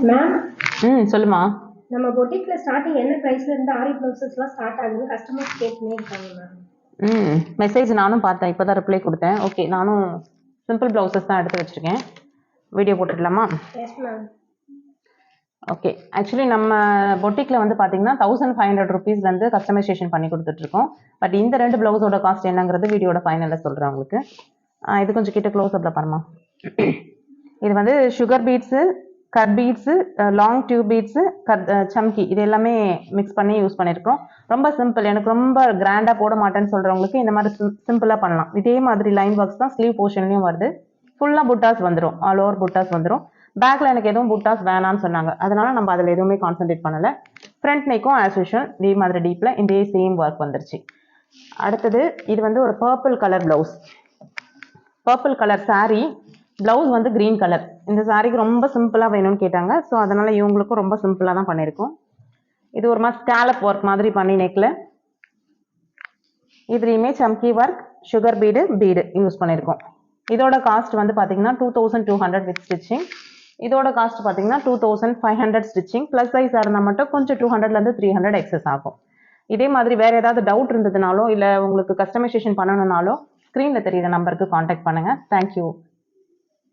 Ma'am சொல்லுமா. நம்ம பொட்டிக்ல starting என்ன பிரைஸ்ல இருந்து ஆரி ப்ளவுசஸ்லாம் ஸ்டார்ட் ஆகுதுன்னு கஸ்டமர்ஸ் கேட்டுனே இருக்காங்க மேம். மெசேஜ் நானும் பார்த்தேன், இப்போ தான் ரிப்ளை கொடுத்தேன். ஓகே, நானும் சிம்பிள் ப்ளவுசஸ் தான் எடுத்து வச்சுருக்கேன். வீடியோ போட்டுடலாமா? Yes ma'am. ஓகே, ஆக்சுவலி நம்ம பொட்டிக்கில் வந்து பார்த்தீங்கன்னா 1500 ருபீஸ்லேருந்து கஸ்டமைசேஷன் பண்ணி கொடுத்துட்ருக்கோம். பட் இந்த 2 ப்ளவுஸோட காஸ்ட் என்னங்கிறது வீடியோட ஃபைனலில் சொல்கிறேன் உங்களுக்கு. இது கொஞ்சம் கிட்ட க்ளோஸ் அப்பில் பாருமா. இது வந்து sugar beads, cut beads, long tube beads, சம்கி இது எல்லாமே மிக்ஸ் பண்ணி யூஸ் பண்ணியிருக்கோம். ரொம்ப சிம்பிள், எனக்கு ரொம்ப கிராண்டாக போட மாட்டேன்னு சொல்கிறவங்களுக்கு இந்த மாதிரி சிம்பிளாக பண்ணலாம். இதே மாதிரி லைன் ஒர்க்ஸ் தான் ஸ்லீவ் போர்ஷன்லையும் வருது. ஃபுல்லாக புட்டாஸ் வந்துடும், ஆல் ஓவர் புட்டாஸ் வந்துடும். பேக்கில் எனக்கு எதுவும் புட்டாஸ் வேணான்னு சொன்னாங்க, அதனால நம்ம அதில் எதுவுமே கான்சென்ட்ரேட் பண்ணலை. ஃப்ரண்ட் நெக்கும் ஆஸ் யூஷுவல் இதே மாதிரி டீப்பில் இதே சேம் ஒர்க் வந்துருச்சு. அடுத்தது இது வந்து ஒரு purple colour blouse, purple colour sari, blouse வந்து க்ரீன் கலர். இந்த சாரீக்கு ரொம்ப சிம்பிளாக வேணும்னு கேட்டாங்க, ஸோ அதனால் இவங்களுக்கும் ரொம்ப சிம்பிளாக தான் பண்ணியிருக்கோம். இது ஒரு மாதிரி ஸ்கேலப் ஒர்க் மாதிரி பண்ணி நெக்கில் இதுலேயுமே சம்கி ஒர்க், சுகர் பீடு யூஸ் பண்ணியிருக்கோம். இதோட காஸ்ட் வந்து பார்த்தீங்கன்னா 2200 வித் ஸ்டிச்சிங். இதோட காஸ்ட் பார்த்தீங்கன்னா 2500 ஸ்டிச்சிங். ப்ளஸ் சைஸாக இருந்தால் மட்டும் கொஞ்சம் 200லேருந்து 300 எக்ஸஸ் ஆகும். இதே மாதிரி வேறு ஏதாவது டவுட் இருந்ததுனாலோ இல்லை உங்களுக்கு கஸ்டமைசேஷன் பண்ணணுன்னாலோ ஸ்க்ரீனில் தெரியுற நம்பருக்கு காண்டாக்ட் பண்ணுங்கள். தேங்க்யூ.